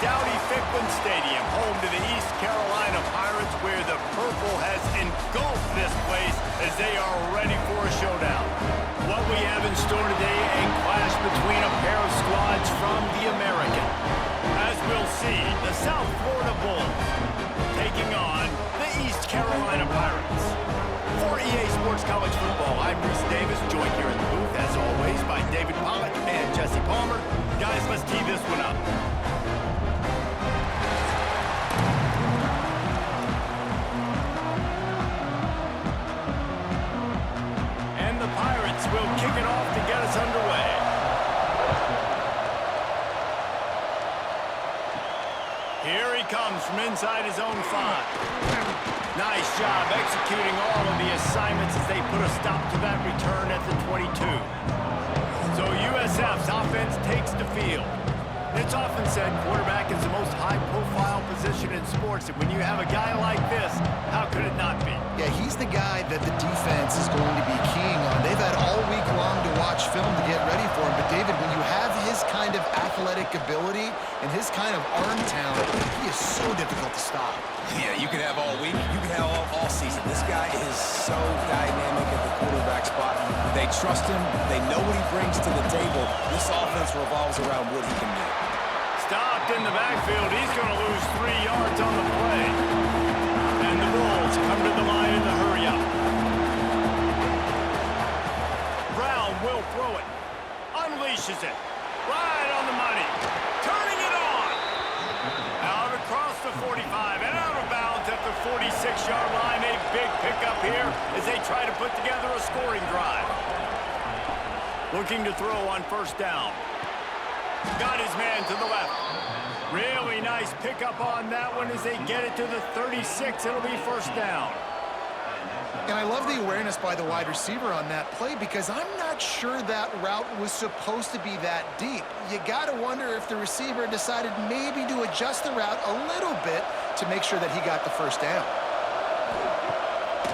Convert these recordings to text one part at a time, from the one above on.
Dowdy-Ficklin Stadium, home to the East Carolina Pirates, where the purple has engulfed this place as they are ready for a showdown. What we have in store today, a clash between a pair of squads from the American. As we'll see, the South Florida Bulls taking on the East Carolina Pirates. For EA Sports College Football, I'm Reese Davis, joined here in the booth, as always, by David Pollack and Jesse Palmer. Guys, let's tee this one up. And the Pirates will kick it off to get us underway. Here he comes from inside his own 5. Nice job executing all of the assignments as they put a stop to that return at the 22. So USF's offense takes the field. It's often said quarterback is the most high-profile position in sports, and when you have a guy like this, how could it not be? Yeah, he's the guy that the defense is going to be keying on. They've had all week long to watch film to get ready for him, but David, when you have his kind of athletic ability and his kind of arm talent, he is so difficult to stop. Yeah, you can have all week, you can have all season. This guy is so dynamic at the quarterback spot. They trust him. They know what he brings to the table. This offense revolves around what he can do. Stopped in the backfield. He's going to lose 3 yards on the play. And the Bulls come to the line in the hurry-up. Brown will throw it. Unleashes it. Right on the money. Turning it on. Out across the 45 and out of bounds at the 46-yard line. A big pickup here as they try to put together a scoring drive. Looking to throw on first down. Got his man to the left. Really nice pickup on that one as they get it to the 36. It'll be first down. And I love the awareness by the wide receiver on that play because I'm not sure that route was supposed to be that deep. You got to wonder if the receiver decided maybe to adjust the route a little bit to make sure that he got the first down.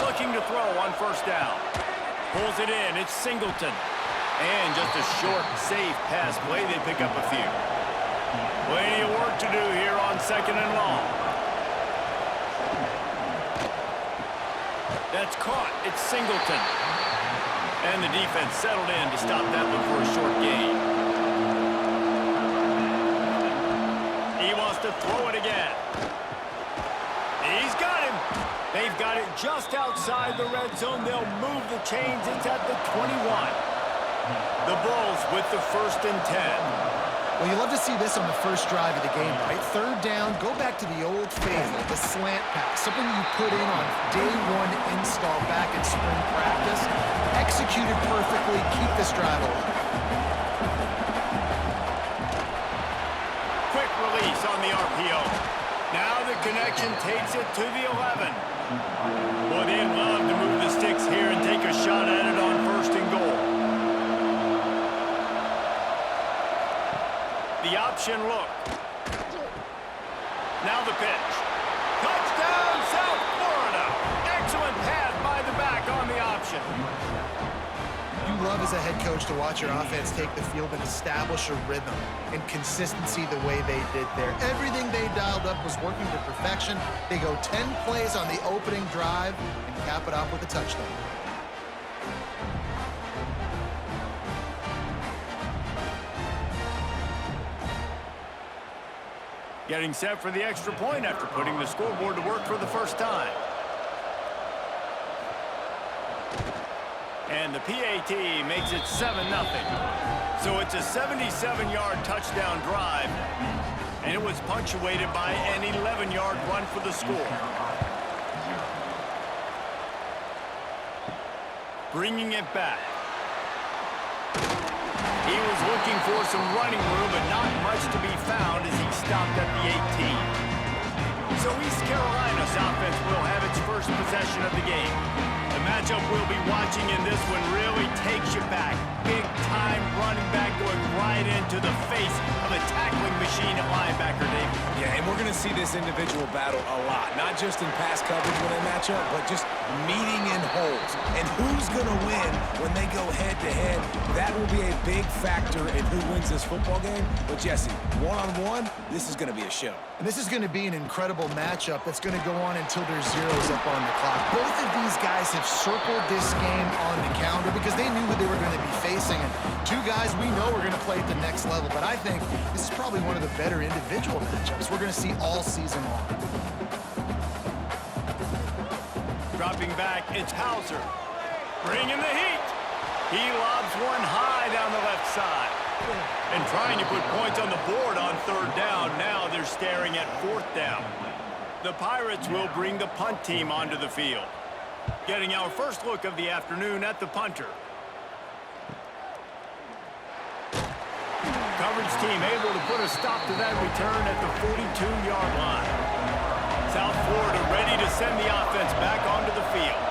Looking to throw on first down. Pulls it in. It's Singleton. And just a short, safe pass play. They pick up a few. Plenty of work to do here on second and long. That's caught. It's Singleton. And the defense settled in to stop that one for a short gain. He wants to throw it again. He's got him. They've got it just outside the red zone. They'll move the chains. It's at the 21. The Bulls with the 1st and 10. Well, you love to see this on the first drive of the game, right? Third down, go back to the old faithful, the slant pass, something you put in on day 1 install back in spring practice. Executed perfectly, keep this drive alive. Quick release on the RPO. Now the connection takes it to the 11. Boy, they'd love to move the sticks here and take a shot at it on 1st and goal. The option look. Now the pitch. Touchdown, South Florida. Excellent pass by the back on the option. You love as a head coach to watch your offense take the field and establish a rhythm and consistency the way they did there. Everything they dialed up was working to perfection. They go 10 plays on the opening drive and cap it off with a touchdown. Getting set for the extra point after putting the scoreboard to work for the first time. And the PAT makes it 7-0. So it's a 77-yard touchdown drive, and it was punctuated by an 11-yard run for the score. Bringing it back. He was looking for some running room, but not much to be found as he stopped at the 18. So East Carolina's offense will have its first possession of the game. The matchup we'll be watching in this one really takes you back. Big-time running back going right into the face of a tackling machine at linebacker, Dave. Yeah, and we're going to see this individual battle a lot. Not just in pass coverage when they match up, but just meeting in holes. And who's going to win when they go head-to-head? That will be a big factor in who wins this football game. But, Jesse, one-on-one, this is going to be a show. And this is going to be an incredible matchup that's going to go on until there's zeros up on the clock. Both of these guys have circled this game on the calendar because they knew who they were going to be facing. And two guys we know are going to play at the next level. But I think this is probably one of the better individual matchups we're going to see all season long. Dropping back, it's Hauser. Bringing the heat. He lobs one high down the left side. And trying to put points on the board on third down. Now they're staring at fourth down. The Pirates will bring the punt team onto the field. Getting our first look of the afternoon at the punter. Coverage team able to put a stop to that return at the 42-yard line. South Florida ready to send the offense back onto the field.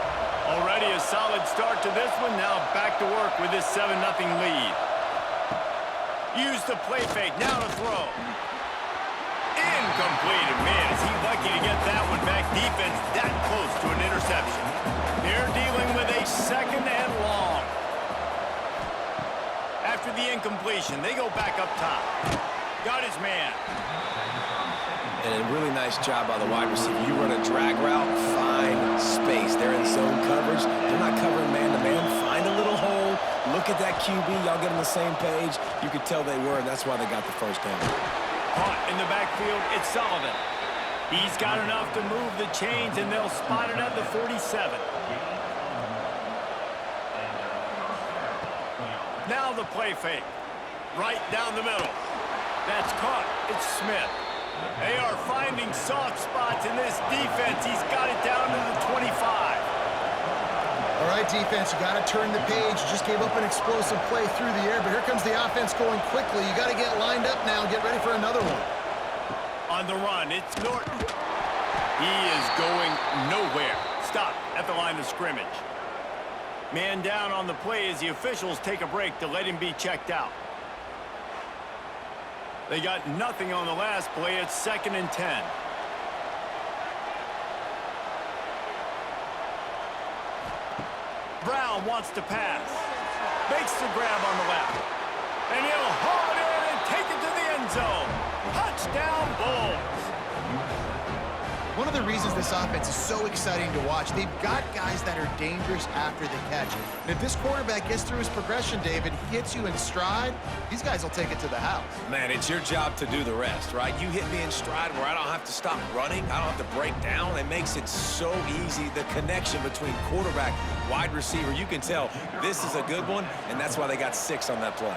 Already a solid start to this one. Now back to work with this 7-0 lead. Use the play fake. Now to throw. Incomplete. And man, is he lucky to get that one back. Defense that close to an interception. They're dealing with a second and long. After the incompletion, they go back up top. Got his man. And a really nice job by the wide receiver. You run a drag route, find space. They're in zone coverage. They're not covering man-to-man. Find a little hole. Look at that QB. Y'all get on the same page. You could tell they were, and that's why they got the first down. Caught in the backfield, it's Sullivan. He's got enough to move the chains, and they'll spot it at the 47. Now the play fake. Right down the middle. That's caught. It's Smith. They are finding soft spots in this defense. He's got it down to the 25. All right, defense, you got to turn the page. You just gave up an explosive play through the air, but here comes the offense going quickly. You got to get lined up now and get ready for another one. On the run, it's Norton. He is going nowhere. Stop at the line of scrimmage. Man down on the play as the officials take a break to let him be checked out. They got nothing on the last play. It's 2nd and 10. Brown wants to pass. Makes the grab on the left. And he'll haul it in and take it to the end zone. Touchdown, Bulls. One of the reasons this offense is so exciting to watch, they've got guys that are dangerous after the catch. And if this quarterback gets through his progression, David, he hits you in stride, these guys will take it to the house. Man, it's your job to do the rest, right? You hit me in stride where I don't have to stop running. I don't have to break down. It makes it so easy. The connection between quarterback, wide receiver, you can tell this is a good one, and that's why they got 6 on that play.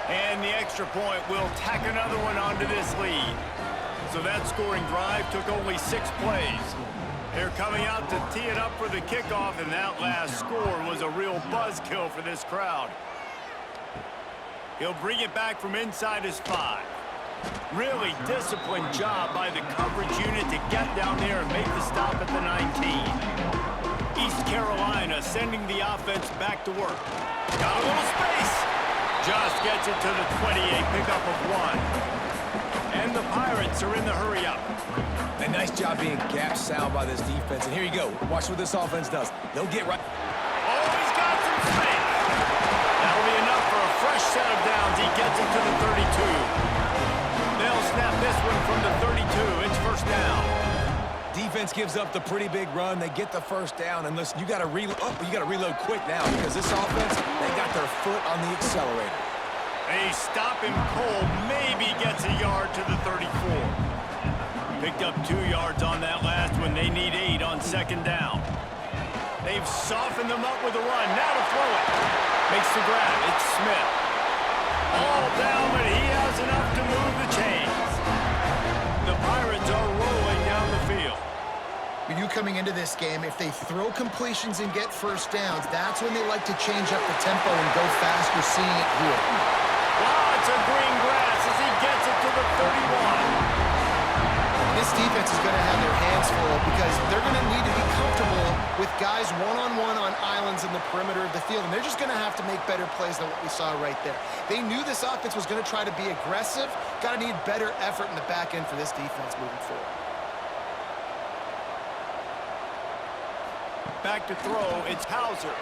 And the extra point will tack another one onto this lead. So that scoring drive took only 6 plays. They're coming out to tee it up for the kickoff, and that last score was a real buzzkill for this crowd. He'll bring it back from inside his 5. Really disciplined job by the coverage unit to get down there and make the stop at the 19. East Carolina sending the offense back to work. Got a little space. Just gets it to the 28, pickup of 1. And the Pirates are in the hurry-up. A nice job being gap sound by this defense. And here you go. Watch what this offense does. They'll get right. Oh, he's got some space. That'll be enough for a fresh set of downs. He gets it to the 32. They'll snap this one from the 32. It's first down. Defense gives up the pretty big run. They get the first down. And listen, you got to reload. Oh, you got to reload quick now because this offense, they got their foot on the accelerator. They stop him cold, maybe gets a yard to the 34. Picked up 2 yards on that last one. They need 8 on 2nd down. They've softened them up with a run. Now to throw it. Makes the grab. It's Smith. All down, but he has enough to move the chains. The Pirates are rolling down the field. When you coming into this game, if they throw completions and get first downs, that's when they like to change up the tempo and go fast. We're seeing it here. Lots of green grass as he gets it to the 31. This defense is going to have their hands full because they're going to need to be comfortable with guys one-on-one on islands in the perimeter of the field, and they're just going to have to make better plays than what we saw right there. They knew this offense was going to try to be aggressive. Got to need better effort in the back end for this defense moving forward. Back to throw, it's Hauser.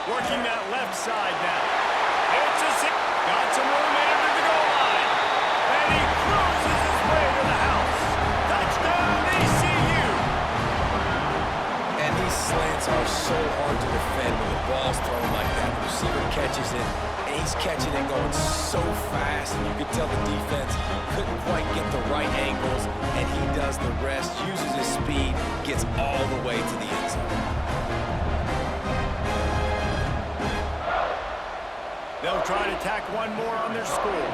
Working that left side now. It's a six. Got some room in under the goal line. And he cruises his way to the house. Touchdown, ECU. And these slants are so hard to defend when the ball's thrown like that. The receiver catches it, and he's catching it going so fast. And you could tell the defense couldn't quite get the right angles, and he does the rest, uses his speed, gets all the way to the end zone. They'll try to tack one more on their score.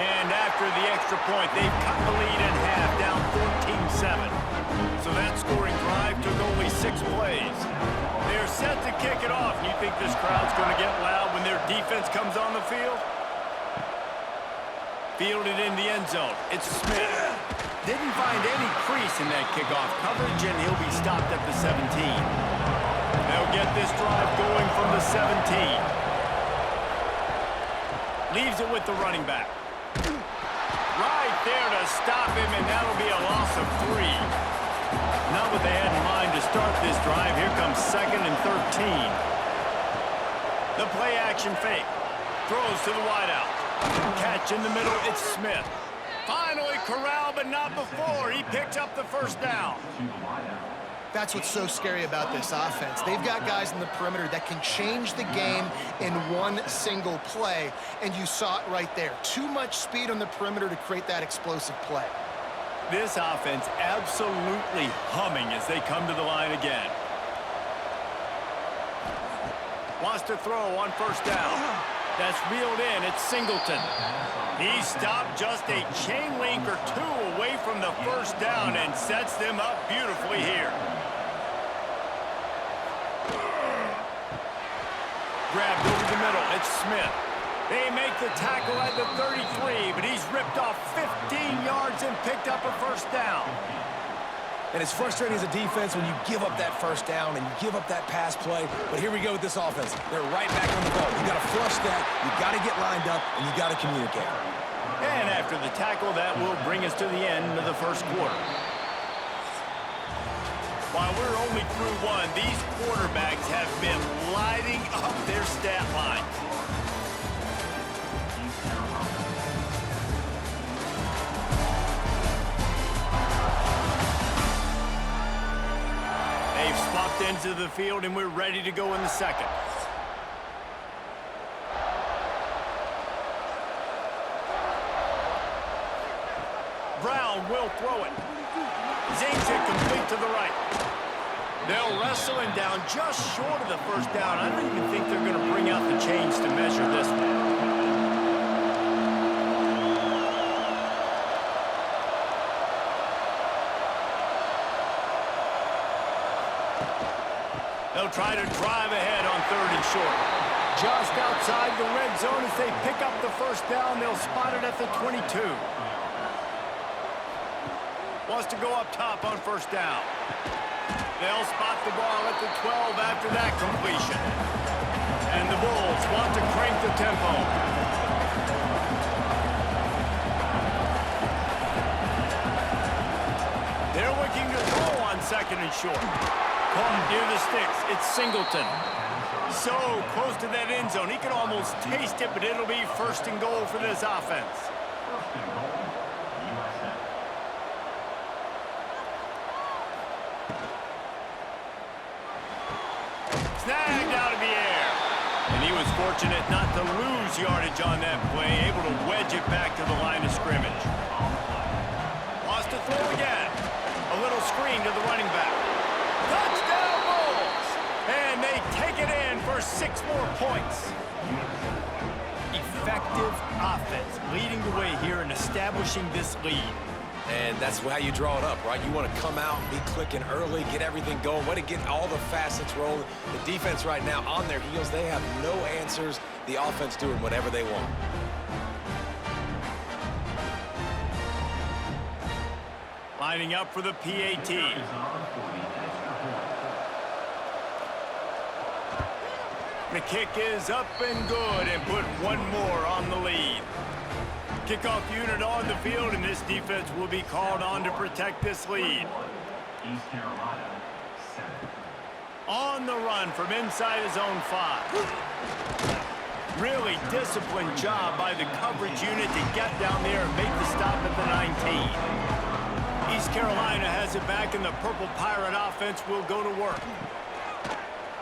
And after the extra point, they've cut the lead in half, down 14-7. So that scoring drive took only 6 plays. They're set to kick it off. You think this crowd's going to get loud when their defense comes on the field? Fielded in the end zone. It's Smith. Didn't find any crease in that kickoff coverage, and he'll be stopped at the 17. They'll get this drive going from the 17. Leaves it with the running back. Right there to stop him, and that'll be a loss of 3. Not what they had in mind to start this drive. Here comes 2nd and 13. The play action fake. Throws to the wideout. Catch in the middle, it's Smith. Finally corralled, but not before. He picks up the first down. That's what's so scary about this offense. They've got guys in the perimeter that can change the game in one single play, and you saw it right there. Too much speed on the perimeter to create that explosive play. This offense absolutely humming as they come to the line again. Wants to throw on first down. That's reeled in. It's Singleton. He stopped just a chain link or 2 away from the first down and sets them up beautifully here. Grabbed over the middle. It's Smith. They make the tackle at the 33, but he's ripped off 15 yards and picked up a first down. And it's frustrating as a defense when you give up that first down and you give up that pass play. But here we go with this offense. They're right back on the ball. You got to flush that, you got to get lined up, and you got to communicate. And after the tackle, that will bring us to the end of the first quarter. While we're only through 1, these quarterbacks have been lighting up their stat lines. They've swapped into the field, and we're ready to go in the second. Brown will throw it. Zings it complete to the right. They'll wrestle him down just short of the first down. I don't even think they're going to bring out the chains to measure this one. They'll try to drive ahead on 3rd and short. Just outside the red zone as they pick up the first down. They'll spot it at the 22. Wants to go up top on first down. They'll spot the ball at the 12 after that completion. And the Bulls want to crank the tempo. They're looking to throw on 2nd and short. Caught near the sticks. It's Singleton. So close to that end zone. He can almost taste it, but it'll be 1st and goal for this offense. Snagged out of the air. And he was fortunate not to lose yardage on that play, able to wedge it back to the line of scrimmage. Wants to throw again. A little screen to the running back. Touchdown Bulls! And they take it in for 6 more points. Effective offense leading the way here and establishing this lead. And that's how you draw it up, right? You want to come out, be clicking early, get everything going, want to get all the facets rolling. The defense right now on their heels, they have no answers. The offense doing whatever they want. Lining up for the PAT. The kick is up and good and put 1 more on the lead. Kickoff unit on the field, and this defense will be called on to protect this lead. East Carolina, 7. On the run from inside his own 5. Really disciplined job by the coverage unit to get down there and make the stop at the 19. East Carolina has it back, and the Purple Pirate offense will go to work.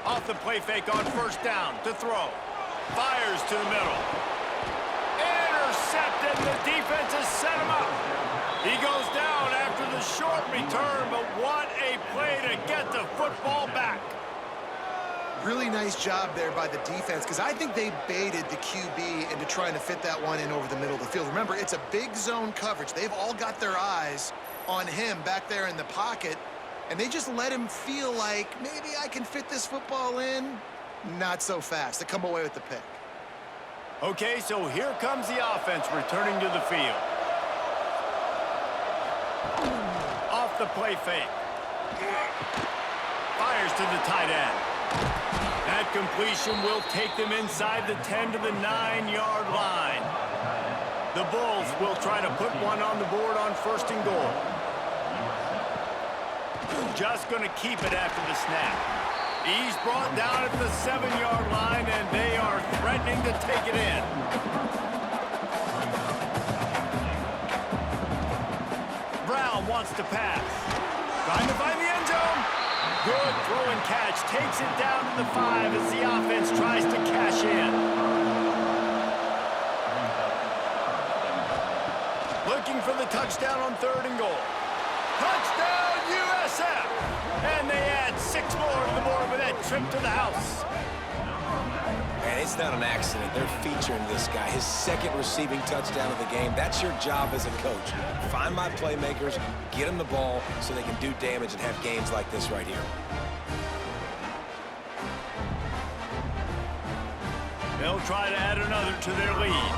Off the play fake on first down to throw. Fires to the middle. Intercepted. The defense has set him up. He goes down after the short return, but what a play to get the football back. Really nice job there by the defense, because I think they baited the QB into trying to fit that one in over the middle of the field. Remember, it's a big zone coverage. They've all got their eyes on him back there in the pocket, and they just let him feel like, maybe I can fit this football in. Not so fast. They come away with the pick. Okay, so here comes the offense returning to the field. Off the play fake. Fires to the tight end. That completion will take them inside the 10 to the 9-yard line. The Bulls will try to put one on the board on first and goal. Just going to keep it after the snap. He's brought down at the 7-yard line, and they are threatening to take it in. Brown wants to pass. Trying to find the end zone. Good throw and catch. Takes it down to the 5 as the offense tries to cash in. Looking for the touchdown on third and goal. Touchdown, USF! And they add 6 more to the board with that trip to the house. And it's not an accident. They're featuring this guy. His second receiving touchdown of the game. That's your job as a coach. Find my playmakers, get them the ball so they can do damage and have games like this right here. They'll try to add another to their lead.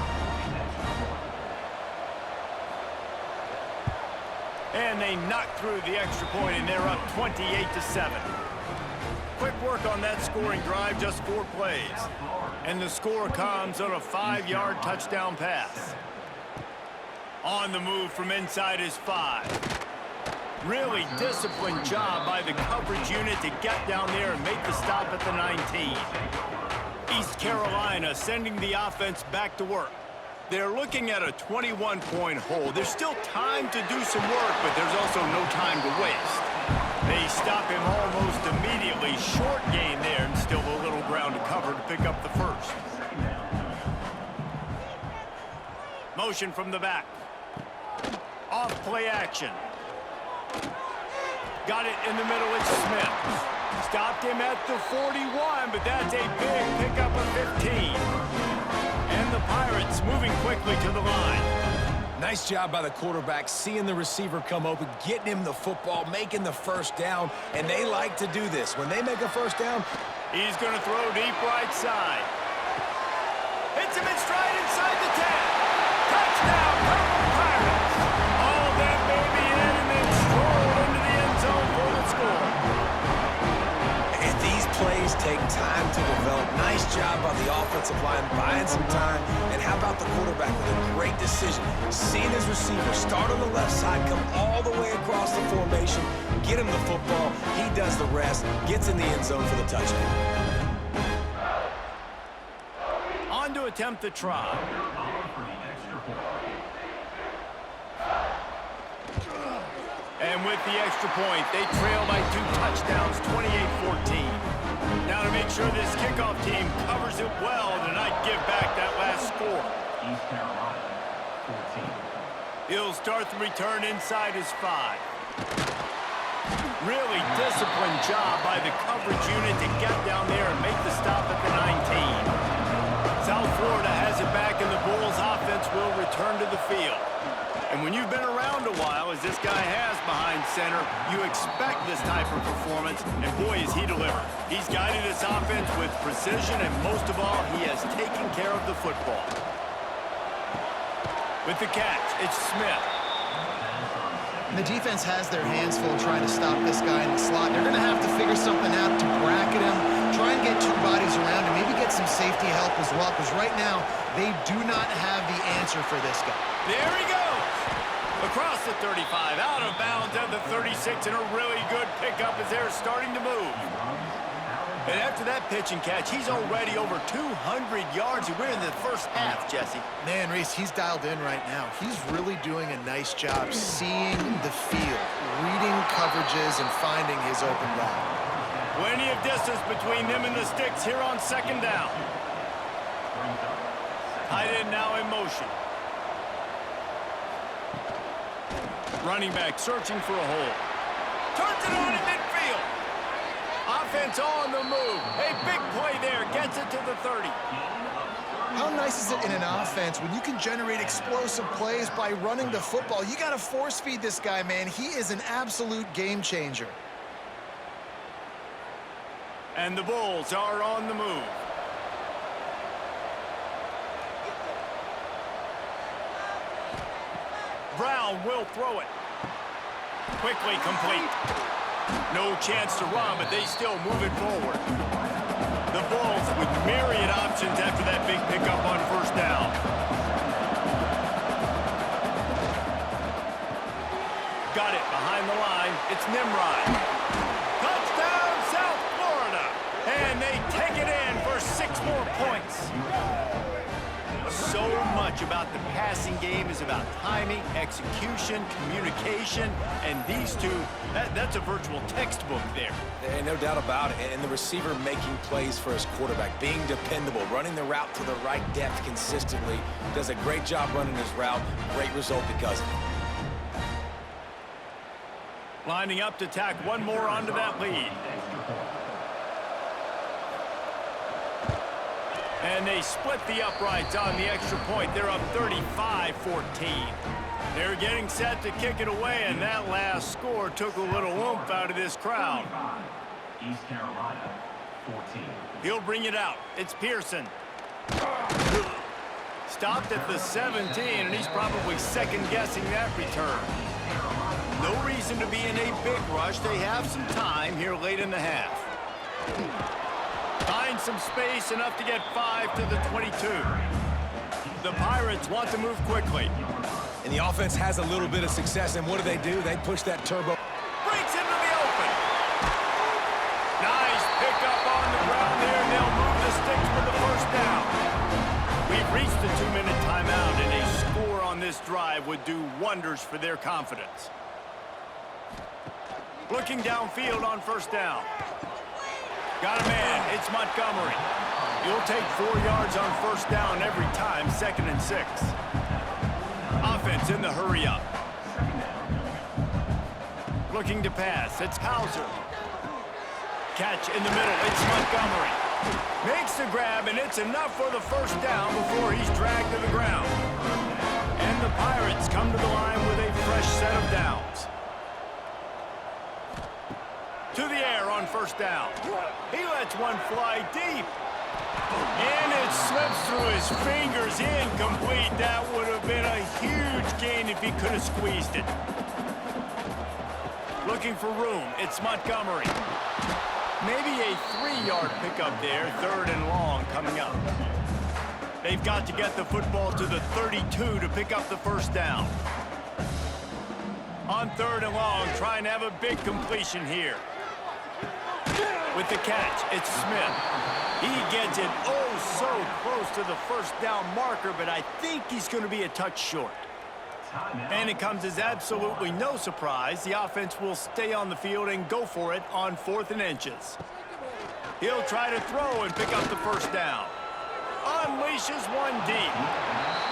And they knock through the extra point, and they're up 28-7. Quick work on that scoring drive, just 4 plays. And the score comes on a 5-yard touchdown pass. On the move from inside his 5. Really disciplined job by the coverage unit to get down there and make the stop at the 19. East Carolina sending the offense back to work. They're looking at a 21-point hole. There's still time to do some work, but there's also no time to waste. They stop him almost immediately. Short gain there, and still a little ground to cover to pick up the first. Motion from the back. Off play action. Got it in the middle, it's Smith. Stopped him at the 41, but that's a big pickup of 15. And the Pirates moving quickly to the line. Nice job by the quarterback, seeing the receiver come open, getting him the football, making the first down, and they like to do this. When they make a first down, he's going to throw deep right side. Hits him in stride inside the 10. Touchdown, Purple Pirates. All that baby in, and then strolled into the end zone for the score. And these plays take time to develop. Nice job by the offensive line, buying some time. And how about the quarterback with a great decision? Seeing his receiver start on the left side, come all the way across the formation, get him the football. He does the rest, gets in the end zone for the touchdown. On to attempt the try. And with the extra point, they trail by 2 touchdowns, 28-14. Now to make sure this kickoff team covers it well to not give back that last score. East Carolina, 14. He'll start the return inside his 5. Really disciplined job by the coverage unit to get down there and make the stop at the 19. South Florida has it back, and the Bulls offense will return to the field. And when you've been around a while, as this guy has behind center, you expect this type of performance, and boy, is he delivered. He's guided his offense with precision, and most of all, he has taken care of the football. With the catch, it's Smith. And the defense has their hands full trying to stop this guy in the slot. They're going to have to figure something out to bracket him, try and get 2 bodies around him, maybe get some safety help as well, because right now, they do not have the answer for this guy. There he goes. Across the 35, out of bounds at the 36, and a really good pickup as they're starting to move. And after that pitch and catch, he's already over 200 yards. We're in the first half, Jesse. Man, Reese, he's dialed in right now. He's really doing a nice job seeing the field, reading coverages, and finding his open route. Plenty of distance between them and the sticks here on second down. Tight end now in motion. Running back searching for a hole. Turns it on in midfield. Offense on the move. A big play there. Gets it to the 30. How nice is it in an offense when you can generate explosive plays by running the football? You got to force feed this guy, man. He is an absolute game changer. And the Bulls are on the move. Brown will throw it. Quickly complete. No chance to run, but they still move it forward. The Bulls with myriad options after that big pickup on first down. Got it behind the line. It's Nimrod. Touchdown, South Florida. And they take it in for 6 more points. So much about the passing game is about timing, execution, communication, and these two, that's a virtual textbook there. And no doubt about it. And the receiver making plays for his quarterback, being dependable, running the route to the right depth consistently, does a great job running his route. Great result because of it. Lining up to tack one more onto that lead. And they split the uprights on the extra point. They're up 35-14. They're getting set to kick it away, and that last score took a little oomph out of this crowd. East Carolina, 14. He'll bring it out. It's Pearson. Stopped at the 17, and he's probably second-guessing that return. No reason to be in a big rush. They have some time here late in the half. Find some space, enough to get 5 to the 22. The Pirates want to move quickly. And the offense has a little bit of success, and what do? They push that turbo. Breaks into the open. Nice pickup on the ground there, and they'll move the sticks for the first down. We've reached the 2-minute timeout, and a score on this drive would do wonders for their confidence. Looking downfield on first down. Got a man. It's Montgomery. You'll take 4 yards on first down every time, 2nd and 6. Offense in the hurry up. Looking to pass. It's Hauser. Catch in the middle. It's Montgomery. Makes the grab, and it's enough for the first down before he's dragged to the ground. And the Pirates come to the line with a fresh set of downs. To the air on first down. He lets one fly deep. And it slips through his fingers, incomplete. That would have been a huge gain if he could have squeezed it. Looking for room. It's Montgomery. Maybe a 3-yard pickup there, 3rd and long coming up. They've got to get the football to the 32 to pick up the first down. On 3rd and long, trying to have a big completion here. With the catch, it's Smith. He gets it oh so close to the first down marker, but I think he's going to be a touch short. And it comes as absolutely no surprise. The offense will stay on the field and go for it on 4th and inches. He'll try to throw and pick up the first down. Unleashes one deep.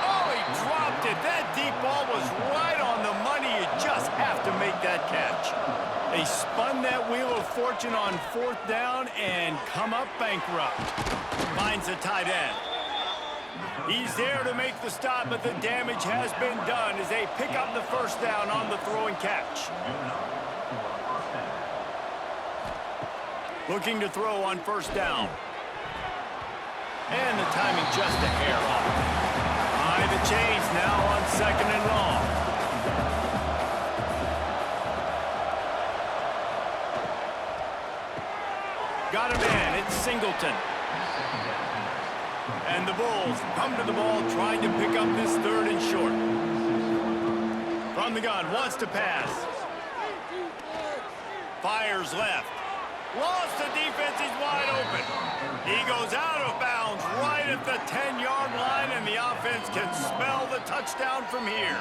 Oh, he dropped it. That deep ball was right on the money. You just have to make that catch. They spun that wheel of fortune on 4th down and come up bankrupt. Finds a tight end. He's there to make the stop, but the damage has been done as they pick up the first down on the throw and catch. Looking to throw on first down. And the timing just a hair off. High the chains now on 2nd and long. Got a man, it's Singleton. And the Bulls come to the ball trying to pick up this 3rd and short. From the gun, wants to pass. Fires left. Lost the defense, he's wide open. He goes out of bounds right at the 10-yard line, and the offense can smell the touchdown from here.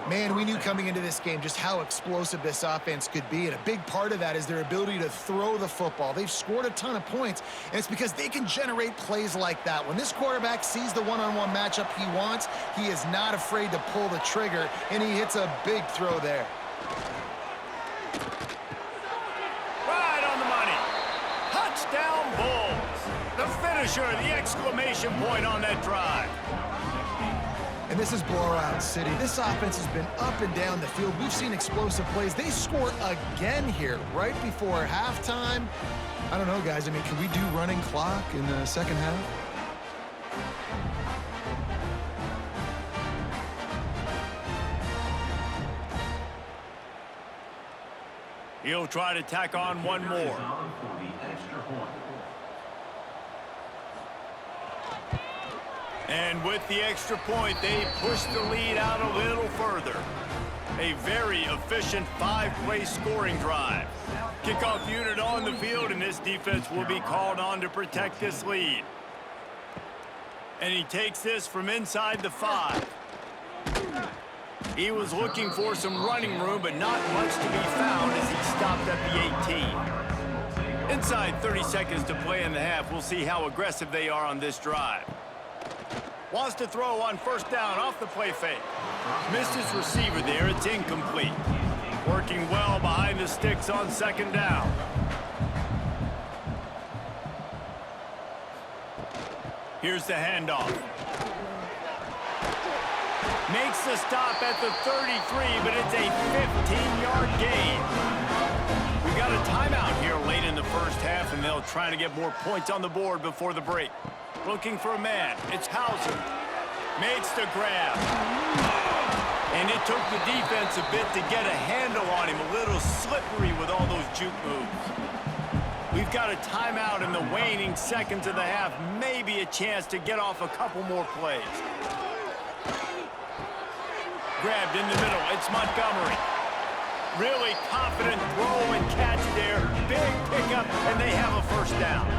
Man, we knew coming into this game just how explosive this offense could be, and a big part of that is their ability to throw the football. They've scored a ton of points, and it's because they can generate plays like that. When this quarterback sees the one-on-one matchup he wants, he is not afraid to pull the trigger, and he hits a big throw there. Right on the money. Touchdown Bulls. The finisher, the exclamation point on that drive. And this is blowout city. This offense has been up and down the field. We've seen explosive plays. They score again here right before halftime. I don't know, guys. I mean, can we do running clock in the second half? He'll try to tack on one more. And with the extra point, they push the lead out a little further. A very efficient 5-play scoring drive. Kickoff unit on the field, and this defense will be called on to protect this lead. And he takes this from inside the 5. He was looking for some running room, but not much to be found as he stopped at the 18. Inside 30 seconds to play in the half. We'll see how aggressive they are on this drive. Wants to throw on first down off the play fake. Missed his receiver there. It's incomplete. Working well behind the sticks on second down. Here's the handoff. Makes the stop at the 33, but it's a 15-yard gain. We got a timeout here late in the first half, and they'll try to get more points on the board before the break. Looking for a man. It's Hauser. Makes the grab. And it took the defense a bit to get a handle on him. A little slippery with all those juke moves. We've got a timeout in the waning seconds of the half. Maybe a chance to get off a couple more plays. Grabbed in the middle. It's Montgomery. Really confident throw and catch there. Big pickup, and they have a first down.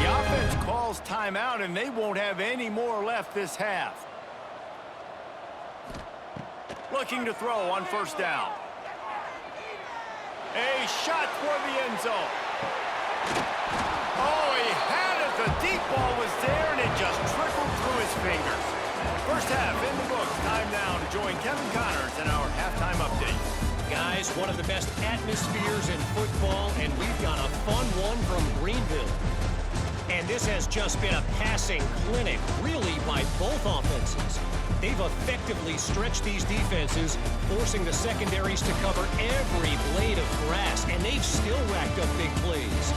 The offense calls timeout, and they won't have any more left this half. Looking to throw on first down. A shot toward the end zone. Oh, he had it. The deep ball was there, and it just trickled through his fingers. First half in the books. Time now to join Kevin Connors in our halftime update. Guys, one of the best atmospheres in football, and we've got a fun one from Greenville. And this has just been a passing clinic, really, by both offenses. They've effectively stretched these defenses, forcing the secondaries to cover every blade of grass, and they've still racked up big plays.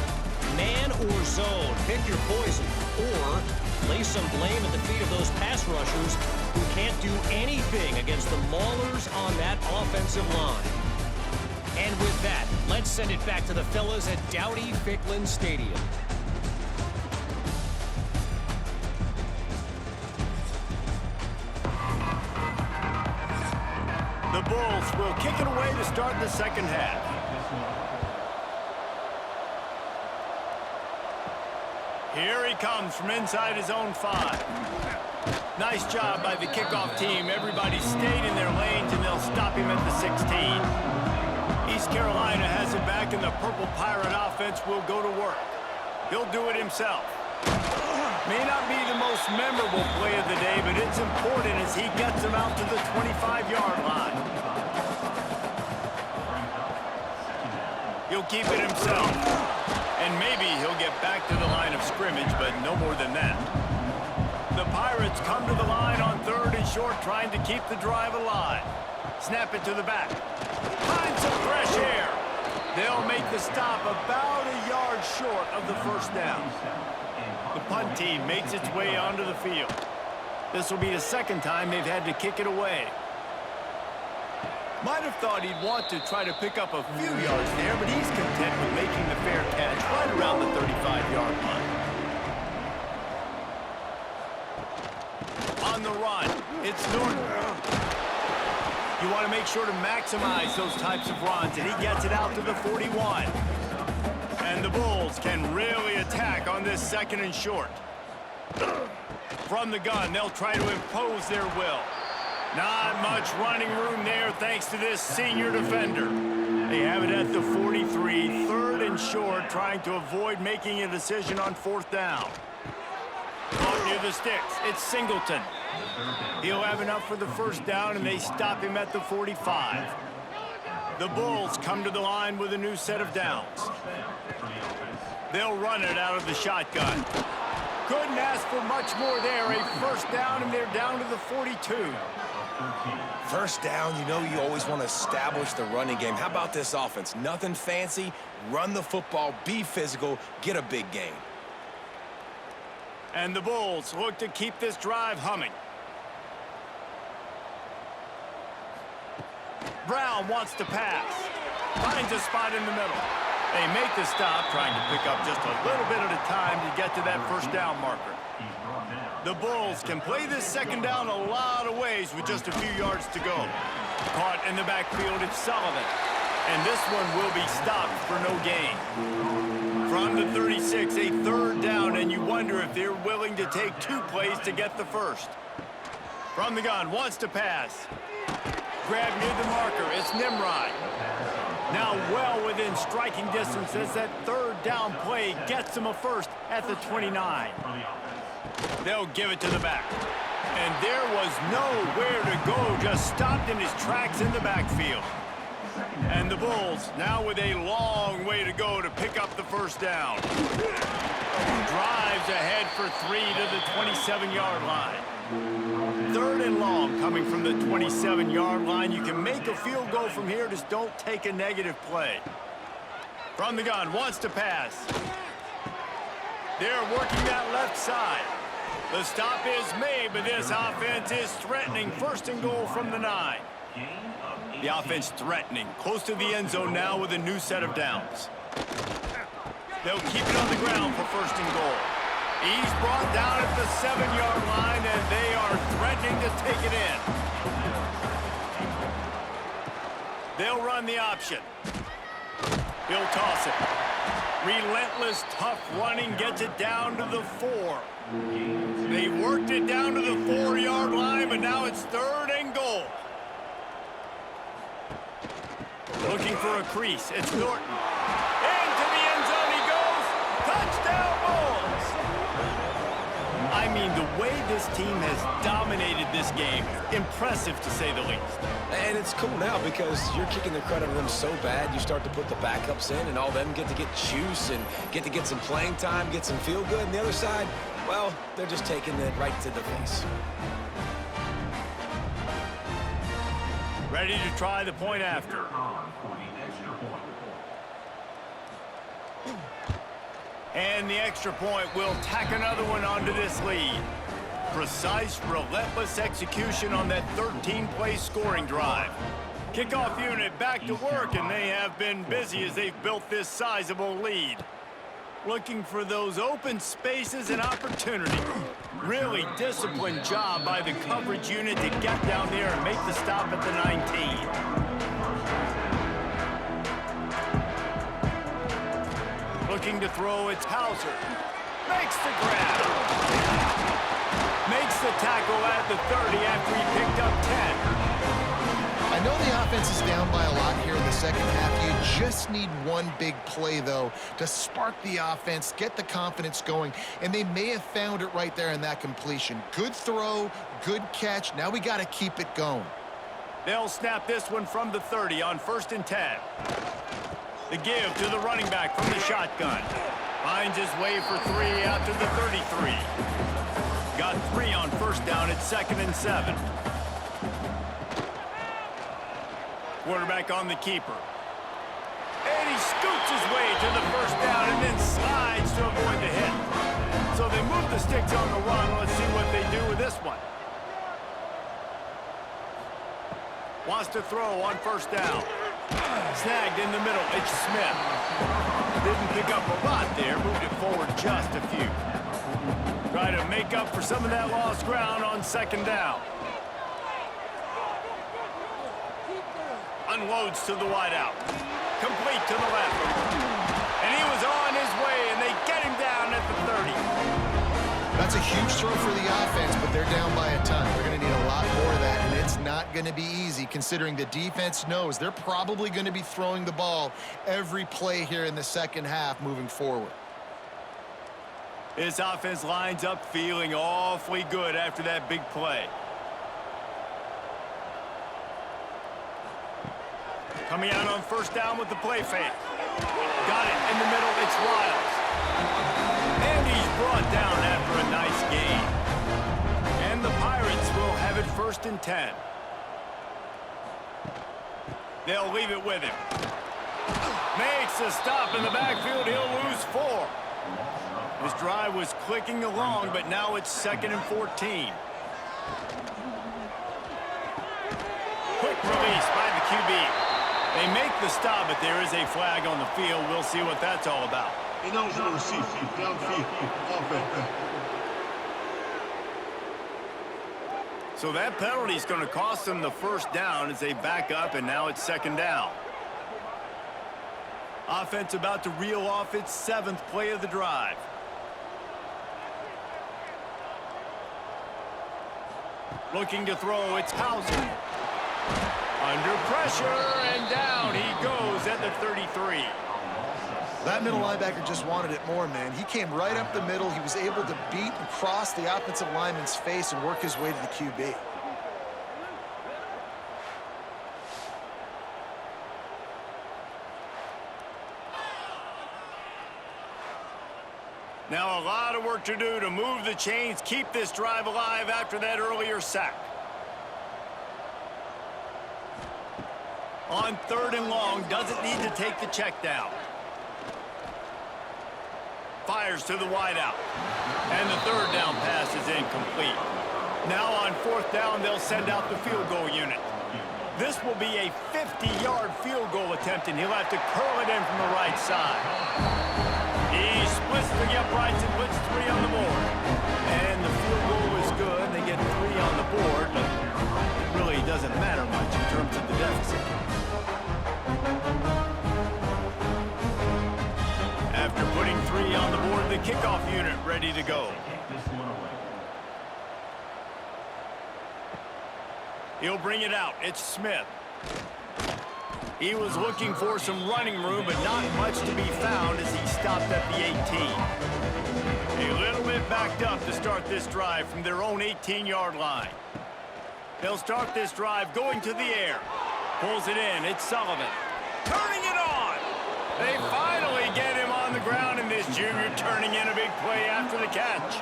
Man or zone, pick your poison, or lay some blame at the feet of those pass rushers who can't do anything against the maulers on that offensive line. And with that, let's send it back to the fellas at Dowdy-Ficklin Stadium. The Bulls will kick it away to start the second half. Here he comes from inside his own 5. Nice job by the kickoff team. Everybody stayed in their lanes, and they'll stop him at the 16. East Carolina has it back, and the Purple Pirate offense will go to work. He'll do it himself. May not be the most memorable play of the day, but it's important as he gets him out to the 25-yard line. He'll keep it himself. And maybe he'll get back to the line of scrimmage, but no more than that. The Pirates come to the line on 3rd and short, trying to keep the drive alive. Snap it to the back. Find some fresh air. They'll make the stop about a yard short of the first down. The punt team makes its way onto the field. This will be the second time they've had to kick it away. Might have thought he'd want to try to pick up a few yards there, but he's content with making the fair catch right around the 35-yard line. On the run, it's Norton. You want to make sure to maximize those types of runs, and he gets it out to the 41. And the Bulls can really attack on this 2nd and short. From the gun, they'll try to impose their will. Not much running room there thanks to this senior defender. They have it at the 43, 3rd and short, trying to avoid making a decision on 4th down. Caught near the sticks, it's Singleton. He'll have enough for the 1st down, and they stop him at the 45. The Bulls come to the line with a new set of downs. They'll run it out of the shotgun. Couldn't ask for much more there. A 1st down, and they're down to the 42. 1st down, you know you always want to establish the running game. How about this offense? Nothing fancy. Run the football, be physical, get a big gain. And the Bulls look to keep this drive humming. Brown wants to pass. Finds a spot in the middle. They make the stop, trying to pick up just a little bit at a time to get to that 1st down marker. The Bulls can play this 2nd down a lot of ways with just a few yards to go. Caught in the backfield, it's Sullivan. And this one will be stopped for no gain. From the 36, a 3rd down, and you wonder if they're willing to take 2 plays to get the 1st. From the gun, wants to pass. Grab near the marker, it's Nimrod. Now well within striking distance as that 3rd down play gets them a 1st at the 29. They'll give it to the back. And there was nowhere to go, just stopped in his tracks in the backfield. And the Bulls now with a long way to go to pick up the 1st down. Drives ahead for 3 to the 27-yard line. 3rd and long coming from the 27-yard line. You can make a field goal from here, just don't take a negative play. From the gun, wants to pass. They're working that left side. The stop is made, but this offense is threatening. 1st and goal from the 9. The offense threatening, close to the end zone now with a new set of downs. They'll keep it on the ground for 1st and goal. He's brought down at the 7-yard line, and they are threatening to take it in. They'll run the option. He'll toss it. Relentless, tough running gets it down to the 4. They worked it down to the 4-yard line, but now it's 3rd and goal. Looking for a crease. It's Norton. Into the end zone he goes. Touchdown, Bulls! I mean, the way this team has dominated this game, impressive to say the least. And it's cool now because you're kicking the credit of them so bad, you start to put the backups in, and all them get to get juice and get to get some playing time, get some feel good. And the other side, well, they're just taking it right to the face. Ready to try the point after. And the extra point will tack another one onto this lead. Precise, relentless execution on that 13-play scoring drive. Kickoff unit back to work, and they have been busy as they've built this sizable lead. Looking for those open spaces and opportunity. Really disciplined job by the coverage unit to get down there and make the stop at the 19. Looking to throw, it's Hauser. Makes the grab. Makes the tackle at the 30 after he picked up 10. I know the offense is down by a lot here in the 2nd half. You just need one big play, though, to spark the offense, get the confidence going, and they may have found it right there in that completion. Good throw, good catch. Now we got to keep it going. They'll snap this one from the 30 on 1st and 10. The give to the running back from the shotgun. Finds his way for 3 out to the 33. Got 3 on 1st down at 2nd and 7. Quarterback on the keeper. And he scoots his way to the 1st down and then slides to avoid the hit. So they move the sticks on the run. Let's see what they do with this one. Wants to throw on 1st down. Snagged in the middle. It's Smith. Didn't pick up a lot there. Moved it forward just a few. Try to make up for some of that lost ground on 2nd down. unloads to the wideout. Complete to the left. And he was on his way, and they get him down at the 30. That's a huge throw for the offense, but they're down by a ton. They're going to need a lot more of that, and it's not going to be easy considering the defense knows they're probably going to be throwing the ball every play here in the second half moving forward. This offense lines up feeling awfully good after that big play. Coming out on first down with the play fake. Got it in the middle, it's Lyles. And he's brought down after a nice gain. And the Pirates will have it 1st and 10. They'll leave it with him. Makes a stop in the backfield, he'll lose 4. This drive was clicking along, but now it's 2nd and 14. Quick release by the QB. They make the stop, but there is a flag on the field. We'll see what that's all about. Ineligible receipt, downfield, offense. So that penalty is going to cost them the 1st down as they back up, and now it's 2nd down. Offense about to reel off its 7th play of the drive. Looking to throw, it's Hauser. Under pressure, and down he goes at the 33. That middle linebacker just wanted it more, man. He came right up the middle. He was able to beat and cross the offensive lineman's face and work his way to the QB. Now a lot of work to do to move the chains, keep this drive alive after that earlier sack. On 3rd and long, doesn't need to take the check down. Fires to the wideout. And the 3rd down pass is incomplete. Now on 4th down, they'll send out the field goal unit. This will be a 50-yard field goal attempt, and he'll have to curl it in from the right side. He splits the uprights and puts 3 on the board. And the field goal is good. They get 3 on the board, but it really doesn't matter much in terms of the deficit. After putting 3 on the board, the kickoff unit ready to go. He'll bring it out. It's Smith. He was looking for some running room, but not much to be found as he stopped at the 18. A little bit backed up to start this drive from their own 18-yard line. They'll start this drive going to the air. Pulls it in. It's Sullivan. Turning it on. They finally get him on the ground, and this junior turning in a big play after the catch.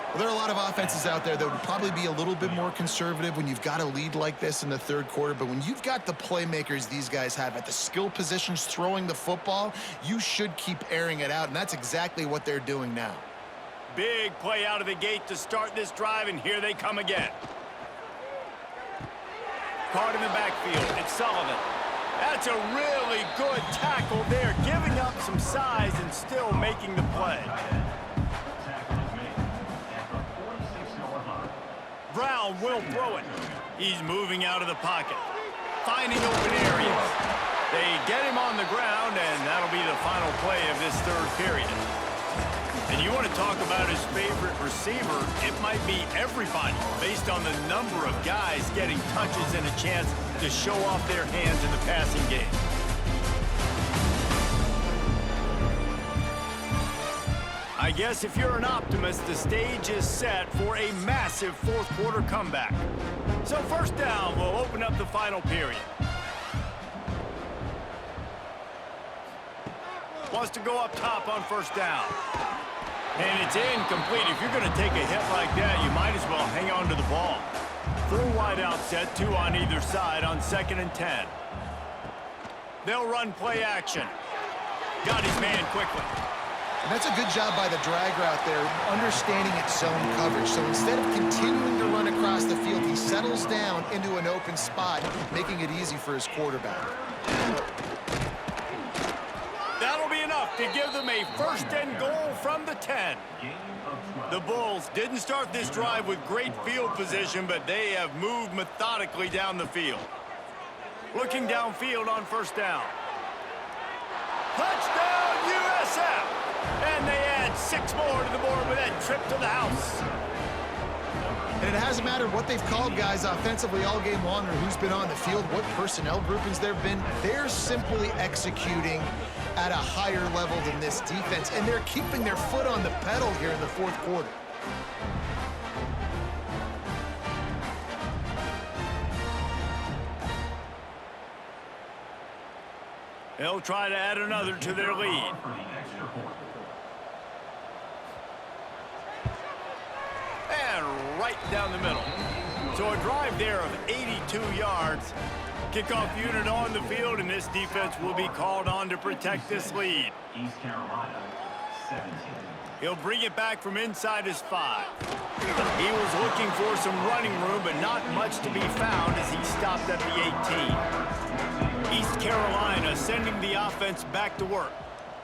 Well, there are a lot of offenses out there that would probably be a little bit more conservative when you've got a lead like this in the 3rd quarter, but when you've got the playmakers these guys have at the skill positions throwing the football, you should keep airing it out, and that's exactly what they're doing now. Big play out of the gate to start this drive, and here they come again. Caught in the backfield. It's Sullivan. That's a really good tackle there, giving up some size and still making the play. Brown will throw it. He's moving out of the pocket, finding open areas. They get him on the ground, and that'll be the final play of this 3rd period. And you want to talk about his favorite receiver, it might be everybody based on the number of guys getting touches and a chance to show off their hands in the passing game. I guess if you're an optimist, the stage is set for a massive 4th quarter comeback. So 1st down will open up the final period. Wants to go up top on 1st down. And it's incomplete. If you're going to take a hit like that, you might as well hang on to the ball. 4 wide out set, 2 on either side on 2nd and 10. They'll run play action. Got his man quickly. And that's a good job by the drag route there, understanding its zone coverage. So instead of continuing to run across the field, he settles down into an open spot, making it easy for his quarterback. That'll be enough to give them a 1st and goal from the 10. The Bulls didn't start this drive with great field position, but they have moved methodically down the field. Looking downfield on first down. Touchdown, USF! And they add 6 more to the board with that trip to the house. And it hasn't mattered what they've called guys offensively all game long or who's been on the field, what personnel groupings there have been. They're simply executing at a higher level than this defense, and they're keeping their foot on the pedal here in the fourth quarter. They'll try to add another to their lead. And right down the middle. So a drive there of 82 yards. Kickoff unit on the field, and this defense will be called on to protect this lead. East Carolina, 17. He'll bring it back from inside his 5. He was looking for some running room, but not much to be found as he stopped at the 18. East Carolina sending the offense back to work.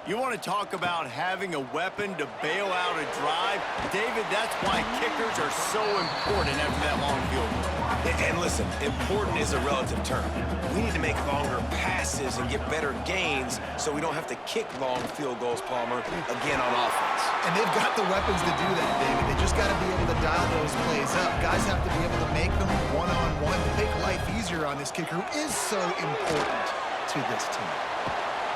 You want to talk about having a weapon to bail out a drive? David, that's why kickers are so important after that long field goal. And listen, important is a relative term. We need to make longer passes and get better gains so we don't have to kick long field goals, Palmer, again on offense. And they've got the weapons to do that, David. They just got to be able to dial those plays up. Guys have to be able to make them one-on-one to make life easier on this kicker, who is so important to this team.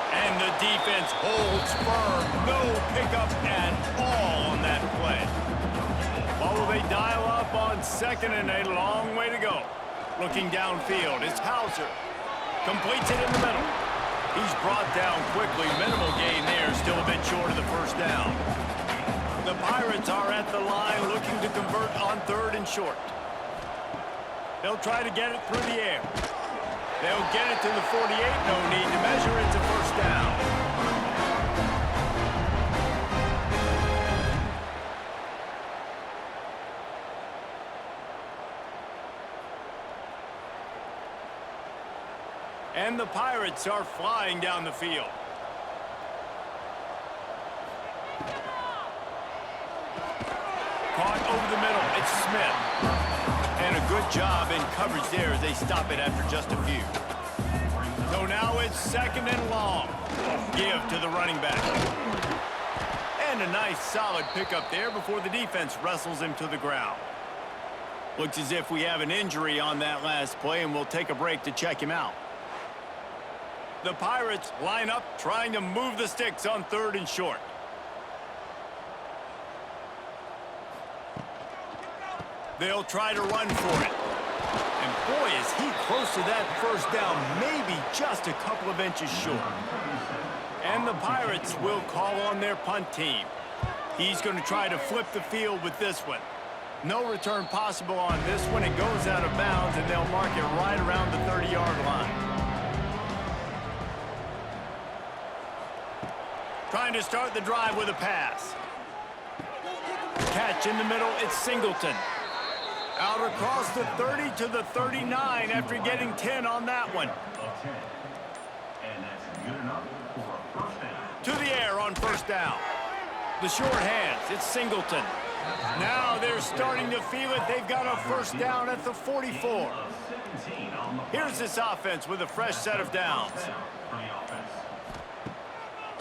And the defense holds firm. No pickup at all on that play. What will they dial up on 2nd and a long way to go? Looking downfield, it's Hauser. Completes it in the middle. He's brought down quickly. Minimal gain there, still a bit short of the first down. The Pirates are at the line looking to convert on 3rd and short. They'll try to get it through the air. They'll get it to the 48. No need to measure. It's a first down. And the Pirates are flying down the field. Caught over the middle. It's Smith. And a good job in coverage there as they stop it after just a few. So now it's 2nd and long. Give to the running back. And a nice solid pickup there before the defense wrestles him to the ground. Looks as if we have an injury on that last play, and we'll take a break to check him out. The Pirates line up trying to move the sticks on 3rd and short. They'll try to run for it. And boy, is he close to that first down, maybe just a couple of inches short. And the Pirates will call on their punt team. He's going to try to flip the field with this one. No return possible on this one. It goes out of bounds, and they'll mark it right around the 30-yard line. Trying to start the drive with a pass. Catch in the middle, it's Singleton. Out across the 30 to the 39 after getting 10 on that one. And that's good enough for a first down. To the air on first down. The short hands, it's Singleton. Now they're starting to feel it. They've got a first down at the 44. Here's this offense with a fresh set of downs.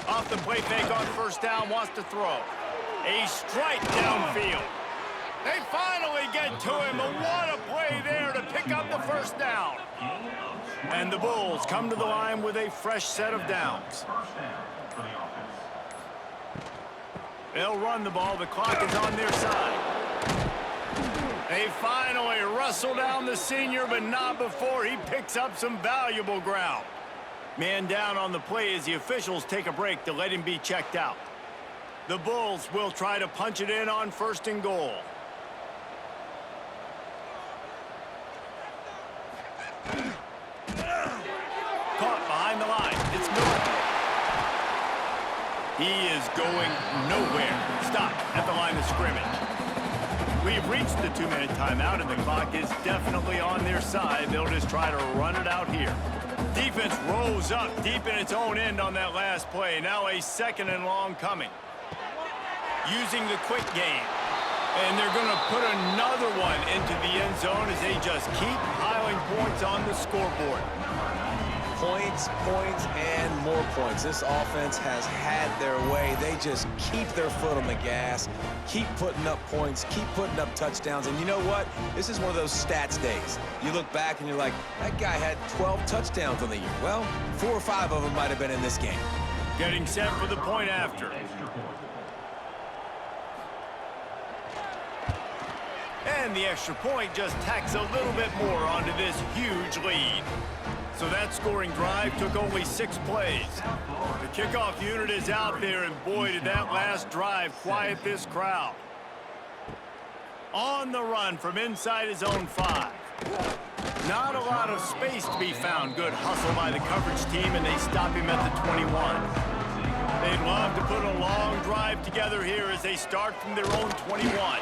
Off the play fake on first down, wants to throw. A strike downfield. They finally get to him, but what a play there to pick up the first down. And the Bulls come to the line with a fresh set of downs. They'll run the ball. The clock is on their side. They finally wrestle down the senior, but not before he picks up some valuable ground. Man down on the play as the officials take a break to let him be checked out. The Bulls will try to punch it in on 1st and goal. Caught behind the line. It's Miller. He is going nowhere. Stop at the line of scrimmage. We've reached the 2-minute timeout, and the clock is definitely on their side. They'll just try to run it out here. Defense rose up deep in its own end on that last play. Now a 2nd and long coming. Using the quick game. And they're going to put another one into the end zone as they just keep piling points on the scoreboard. Points, points, and more points. This offense has had their way. They just keep their foot on the gas, keep putting up points, keep putting up touchdowns. And you know what? This is one of those stats days. You look back and you're like, that guy had 12 touchdowns on the year. Well, 4 or 5 of them might have been in this game. Getting set for the point after. And the extra point just tacks a little bit more onto this huge lead. So that scoring drive took only 6 plays. The kickoff unit is out there, and boy, did that last drive quiet this crowd. On the run from inside his own 5. Not a lot of space to be found. Good hustle by the coverage team, and they stop him at the 21. They'd love to put a long drive together here as they start from their own 21.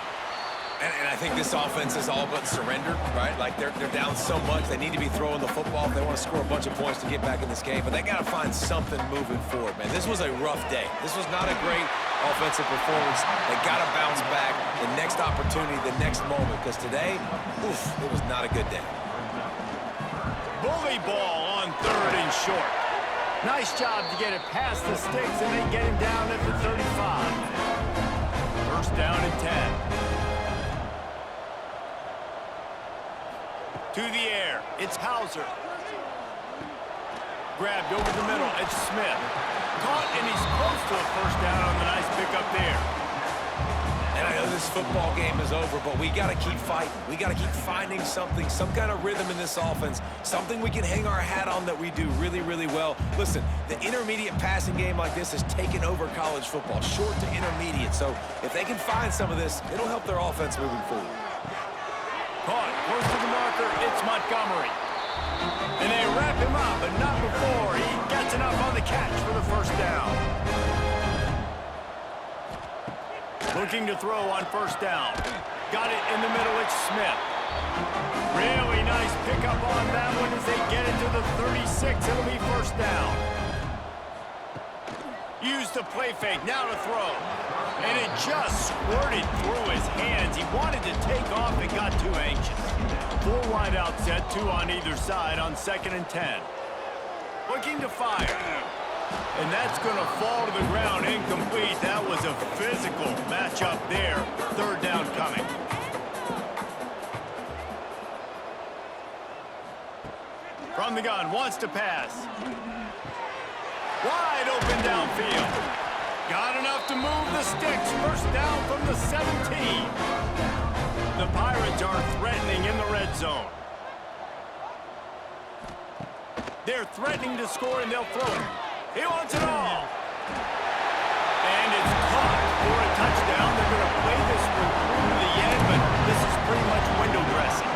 And I think this offense is all but surrendered, right? Like, they're down so much, they need to be throwing the football if they want to score a bunch of points to get back in this game. But they got to find something moving forward, man. This was a rough day. This was not a great offensive performance. They got to bounce back the next opportunity, the next moment, because today, oof, it was not a good day. Bully ball on 3rd and short. Nice job to get it past the sticks, and they get him down at the 35. First down and 10. To the air, it's Hauser. Grabbed over the middle, it's Smith. Caught, and he's close to a first down on the nice pickup there. And I know this football game is over, but we got to keep fighting. We got to keep finding something, some kind of rhythm in this offense, something we can hang our hat on that we do really, really well. Listen, the intermediate passing game like this has taken over college football, short to intermediate. So if they can find some of this, it'll help their offense moving forward. Caught, close to the marker, it's Montgomery. And they wrap him up, but not before he gets enough on the catch for the first down. Looking to throw on first down. Got it in the middle, it's Smith. Really nice pickup on that one as they get it to the 36. It'll be first down. Use the play fake, now to throw. And it just squirted through his hands. He wanted to take off and got too anxious. 4 wide out set, 2 on either side on 2nd and 10. Looking to fire. And that's going to fall to the ground incomplete. That was a physical matchup there. 3rd down coming. From the gun, wants to pass. Wide open downfield. Got enough to move the sticks. First down from the 17. The Pirates are threatening in the red zone. They're threatening to score, and they'll throw it. He wants it all. And it's caught for a touchdown. They're going to play this one through to the end, but this is pretty much window dressing.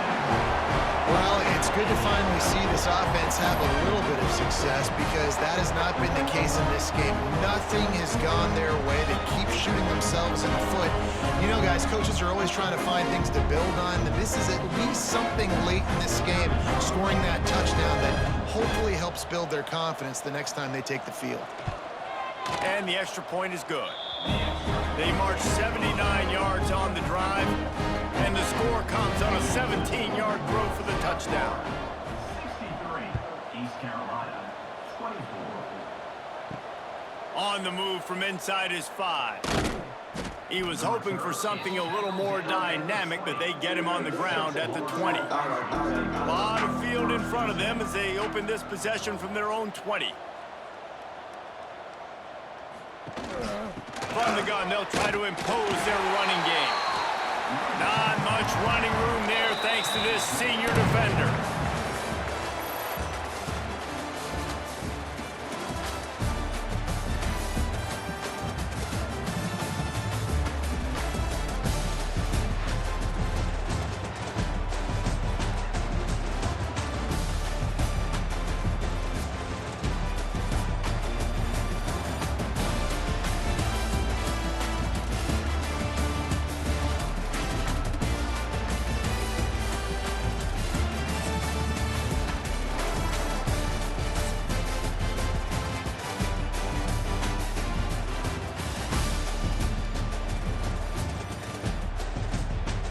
Well, it's good to finally see this offense have a little bit of success because that has not been the case in this game. Nothing has gone their way. They keep shooting themselves in the foot. You know, guys, coaches are always trying to find things to build on. And this is at least something late in this game, scoring that touchdown that hopefully helps build their confidence the next time they take the field. And the extra point is good. They march 79 yards on the drive, and the score comes on a 17-yard throw for the touchdown. 63, East Carolina, 24. On the move from inside his 5. He was hoping for something a little more dynamic, but they get him on the ground at the 20. A lot of field in front of them as they open this possession from their own 20. From the gun, they'll try to impose their running game. Not much running room there thanks to this senior defender.